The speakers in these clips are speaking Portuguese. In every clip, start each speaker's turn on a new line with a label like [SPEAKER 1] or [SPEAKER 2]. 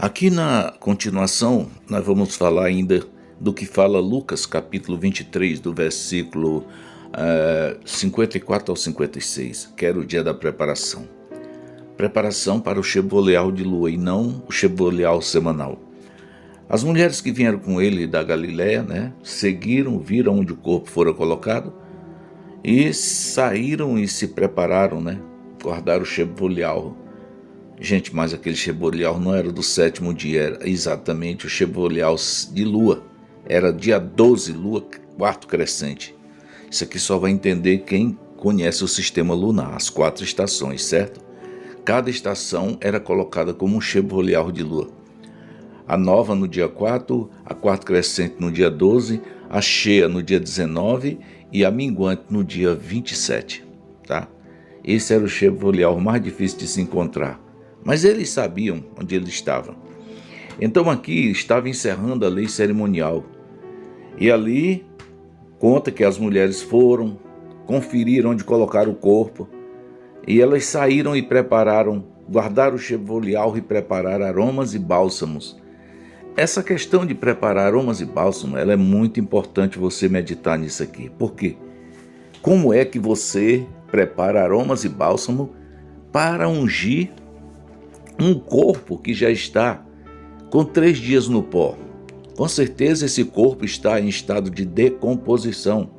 [SPEAKER 1] Aqui na continuação, nós vamos falar ainda do que fala Lucas, capítulo 23, do versículo 54 ao 56, que era o dia da preparação. Preparação para o cheboleal de lua e não o cheboleal semanal. As mulheres que vieram com ele da Galiléia, seguiram, viram onde o corpo fora colocado e saíram e se prepararam, guardaram o cheboleal. Gente, mas aquele cheboleal não era do 7º dia, era exatamente o cheboleal de lua. Era dia 12, lua, quarto crescente. Isso aqui só vai entender quem conhece o sistema lunar, as 4 estações, certo? Cada estação era colocada como um cheboleal de lua. A nova no dia 4, a quarto crescente no dia 12, a cheia no dia 19 e a minguante no dia 27, tá? Esse era o cheboleal mais difícil de se encontrar. Mas eles sabiam onde ele estava. Então aqui estava encerrando a lei cerimonial. E ali conta que as mulheres foram, conferiram onde colocar o corpo. E elas saíram e prepararam, guardaram o cheboleal e prepararam aromas e bálsamos. Essa questão de preparar aromas e bálsamos, ela é muito importante você meditar nisso aqui. Por quê? Como é que você prepara aromas e bálsamo para ungir um corpo que já está com 3 dias no pó? Com certeza esse corpo está em estado de decomposição.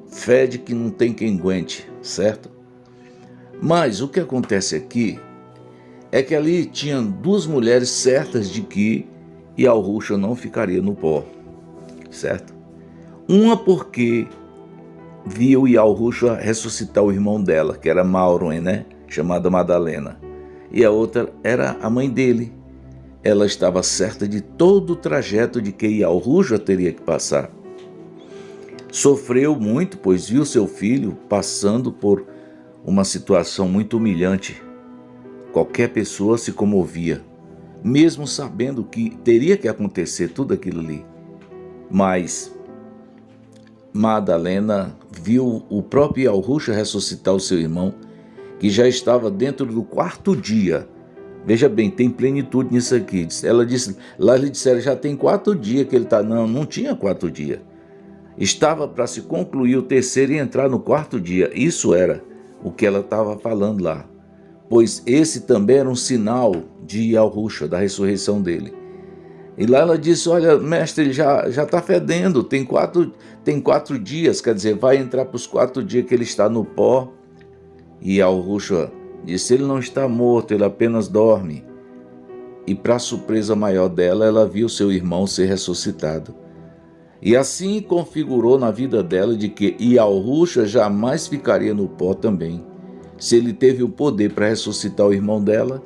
[SPEAKER 1] Fede que não tem quem aguente, certo? Mas o que acontece aqui é que ali tinham 2 mulheres certas de que Yahusha não ficaria no pó, certo? Uma porque viu Yahusha ressuscitar o irmão dela, que era Mauro, chamada Madalena. E a outra era a mãe dele. Ela estava certa de todo o trajeto de que Yahusha teria que passar. Sofreu muito, pois viu seu filho passando por uma situação muito humilhante. Qualquer pessoa se comovia, mesmo sabendo que teria que acontecer tudo aquilo ali. Mas Madalena viu o próprio Yahusha ressuscitar o seu irmão, que já estava dentro do 4º dia. Veja bem, tem plenitude nisso aqui. Ela disse, lá lhe disseram, já tem 4 dias que ele está. Não tinha 4 dias. Estava para se concluir o 3º e entrar no 4º dia. Isso era o que ela estava falando lá. Pois esse também era um sinal de Yahusha, da ressurreição dele. E lá ela disse, olha, mestre, ele já está fedendo, tem 4 dias, quer dizer, vai entrar para os 4 dias que ele está no pó. E Yahusha disse, ele não está morto, ele apenas dorme. E para surpresa maior dela, ela viu seu irmão ser ressuscitado. E assim configurou na vida dela de que Yahusha jamais ficaria no pó também. Se ele teve o poder para ressuscitar o irmão dela,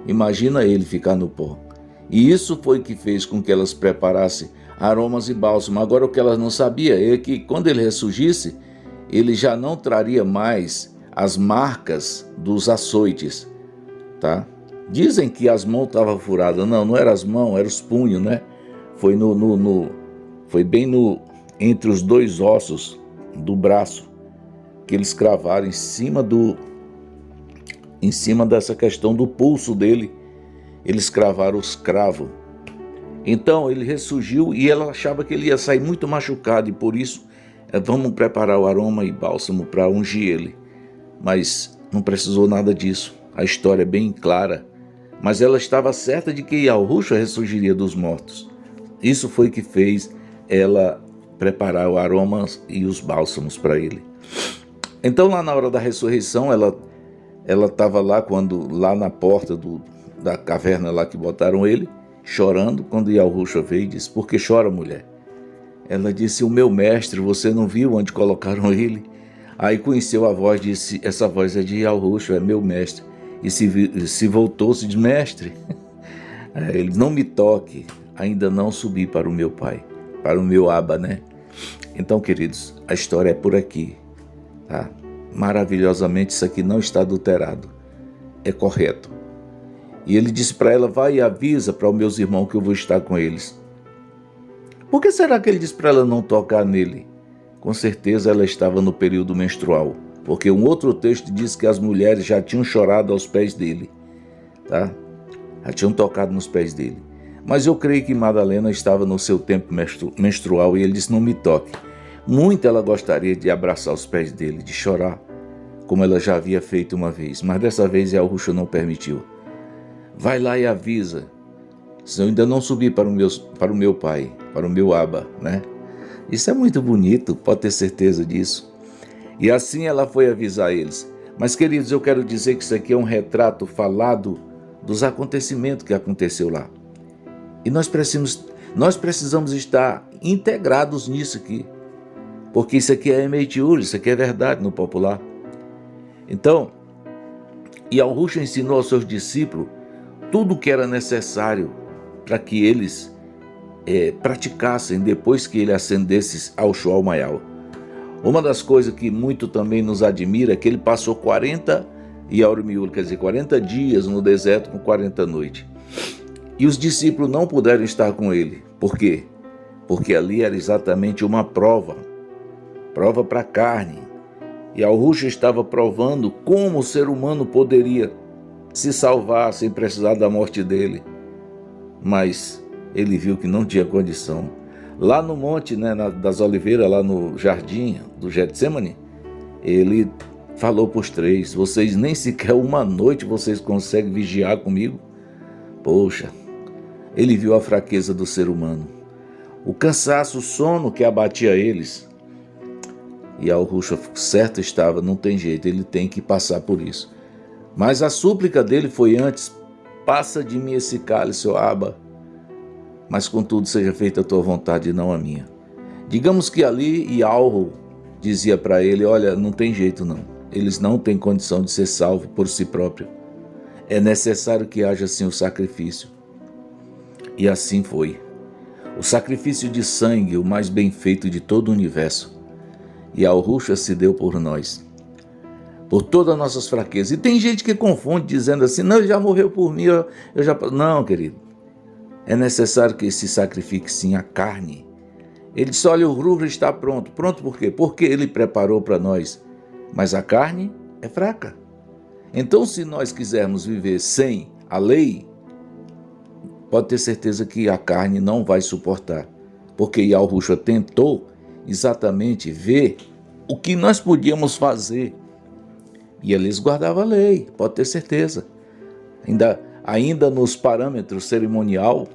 [SPEAKER 1] imagina ele ficar no pó. E isso foi que fez com que elas preparassem aromas e bálsamo. Agora o que elas não sabiam é que quando ele ressurgisse, ele já não traria mais as marcas dos açoites, tá? Dizem que as mãos estavam furadas. Não eram as mãos, eram os punhos, Foi foi bem entre os 2 ossos do braço que eles cravaram em cima dessa questão do pulso dele. Eles cravaram os cravos. Então ele ressurgiu e ela achava que ele ia sair muito machucado e por isso vamos preparar o aroma e bálsamo para ungir ele. Mas não precisou nada disso. A história é bem clara. Mas ela estava certa de que Yahusha ressurgiria dos mortos. Isso foi que fez ela preparar o aroma e os bálsamos para ele. Então lá na hora da ressurreição, ela estava lá na porta da caverna lá que botaram ele, chorando, quando Yahusha veio e disse, por que chora, mulher? Ela disse, o meu mestre, você não viu onde colocaram ele? Aí conheceu a voz, disse, essa voz é de Yahusha, é meu mestre. E se voltou, se disse, mestre, ele não me toque, ainda não subi para o meu pai, para o meu Abba, Então, queridos, a história é por aqui, tá? Maravilhosamente, isso aqui não está adulterado, é correto. E ele disse para ela, vai e avisa para os meus irmãos que eu vou estar com eles. Por que será que ele disse para ela não tocar nele? Com certeza ela estava no período menstrual, porque um outro texto diz que as mulheres já tinham chorado aos pés dele, tá? já tinham tocado nos pés dele. Mas eu creio que Madalena estava no seu tempo menstrual e ele disse: não me toque. Muito ela gostaria de abraçar os pés dele, de chorar, como ela já havia feito uma vez, mas dessa vez Yahushua não permitiu. Vai lá e avisa, se eu ainda não subi para o meu pai, para o meu Abba, né? Isso é muito bonito, pode ter certeza disso. E assim ela foi avisar eles. Mas, queridos, eu quero dizer que isso aqui é um retrato falado dos acontecimentos que aconteceu lá. E nós precisamos estar integrados nisso aqui, porque isso aqui é Emetiúl, isso aqui é verdade no popular. Então, Yahushua ensinou aos seus discípulos tudo o que era necessário para que eles praticassem depois que ele ascendesse ao Shual Mayal. Uma das coisas que muito também nos admira é que ele passou 40 Yaurmiul, quer dizer, 40 dias no deserto com 40 noites. E os discípulos não puderam estar com ele. Por quê? Porque ali era exatamente uma prova para a carne. E Yahushua estava provando como o ser humano poderia se salvar sem precisar da morte dele. Mas ele viu que não tinha condição. Lá no monte, né, das oliveiras, lá no jardim do Getsemane, ele falou para os três: vocês nem sequer uma noite vocês conseguem vigiar comigo? Poxa, ele viu a fraqueza do ser humano, o cansaço, o sono que abatia eles. E Yahushua certo estava, não tem jeito, ele tem que passar por isso. Mas a súplica dele foi antes: passa de mim esse cálice, ó Abba, mas contudo seja feita a tua vontade e não a minha. Digamos que ali Yahu dizia para ele: olha, não tem jeito não, eles não têm condição de ser salvos por si próprio, é necessário que haja assim o sacrifício. E assim foi, o sacrifício de sangue, o mais bem feito de todo o universo. E Yahushua se deu por nós, por todas as nossas fraquezas. E tem gente que confunde dizendo assim: não, ele já morreu por mim, eu já... Não, querido, é necessário que se sacrifique sim a carne. Ele disse: olha, o rubro está pronto. Pronto por quê? Porque ele preparou para nós, mas a carne é fraca. Então, se nós quisermos viver sem a lei, pode ter certeza que a carne não vai suportar, porque Yahushua tentou exatamente ver o que nós podíamos fazer, e eles guardavam a lei, pode ter certeza, ainda nos parâmetros cerimonial,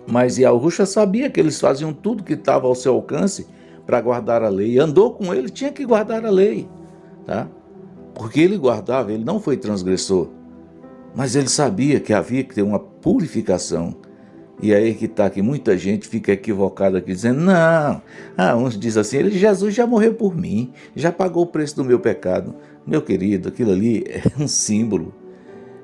[SPEAKER 1] mas Yahushua sabia que eles faziam tudo que estava ao seu alcance para guardar a lei. Andou com ele, tinha que guardar a lei, tá? Porque ele guardava, ele não foi transgressor, mas ele sabia que havia que ter uma purificação. E aí que está, que muita gente fica equivocada aqui dizendo: não, uns dizem assim: Jesus já morreu por mim, já pagou o preço do meu pecado. Meu querido, aquilo ali é um símbolo.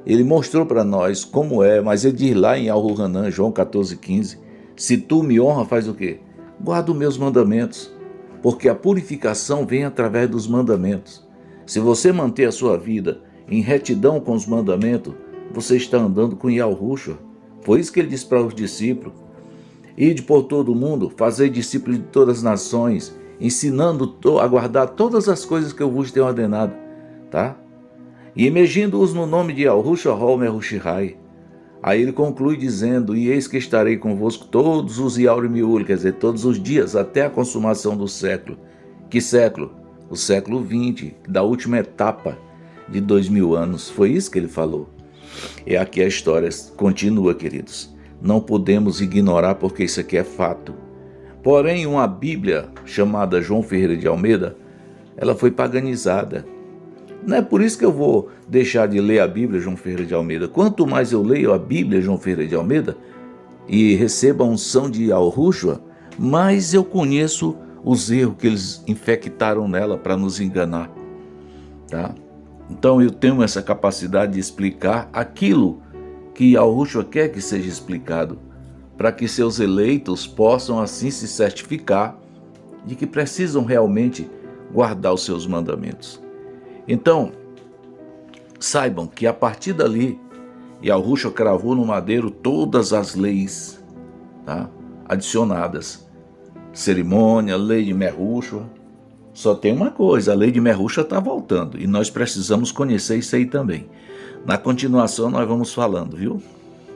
[SPEAKER 1] Ele mostrou para nós como é, mas ele diz lá em Al-Hanan, João 14,15: se tu me honra, faz o quê? Guarda os meus mandamentos, porque a purificação vem através dos mandamentos. Se você manter a sua vida em retidão com os mandamentos, você está andando com Yahushua. Foi isso que ele disse para os discípulos: ide por todo o mundo, fazei discípulos de todas as nações, ensinando a guardar todas as coisas que eu vos tenho ordenado, tá? E emergindo-os no nome de Yahushua Homer Hushihai. Aí ele conclui dizendo: e eis que estarei convosco todos os Yaurmiul, quer dizer, todos os dias, até a consumação do século. Que século? O século 20, da última etapa de 2000 anos. Foi isso que ele falou. E aqui a história continua, queridos. Não podemos ignorar, porque isso aqui é fato. Porém, uma Bíblia chamada João Ferreira de Almeida, ela foi paganizada. Não é por isso que eu vou deixar de ler a Bíblia João Ferreira de Almeida. Quanto mais eu leio a Bíblia João Ferreira de Almeida e recebo a unção de Yahushua, mais eu conheço os erros que eles infectaram nela para nos enganar, tá? Então eu tenho essa capacidade de explicar aquilo que Yahushua quer que seja explicado, para que seus eleitos possam assim se certificar de que precisam realmente guardar os seus mandamentos. Então, saibam que a partir dali, Yahushua cravou no madeiro todas as leis, tá, adicionadas. Cerimônia, lei de Yahushua. Só tem uma coisa: a lei de Yahushua está voltando e nós precisamos conhecer isso aí também. Na continuação nós vamos falando, viu?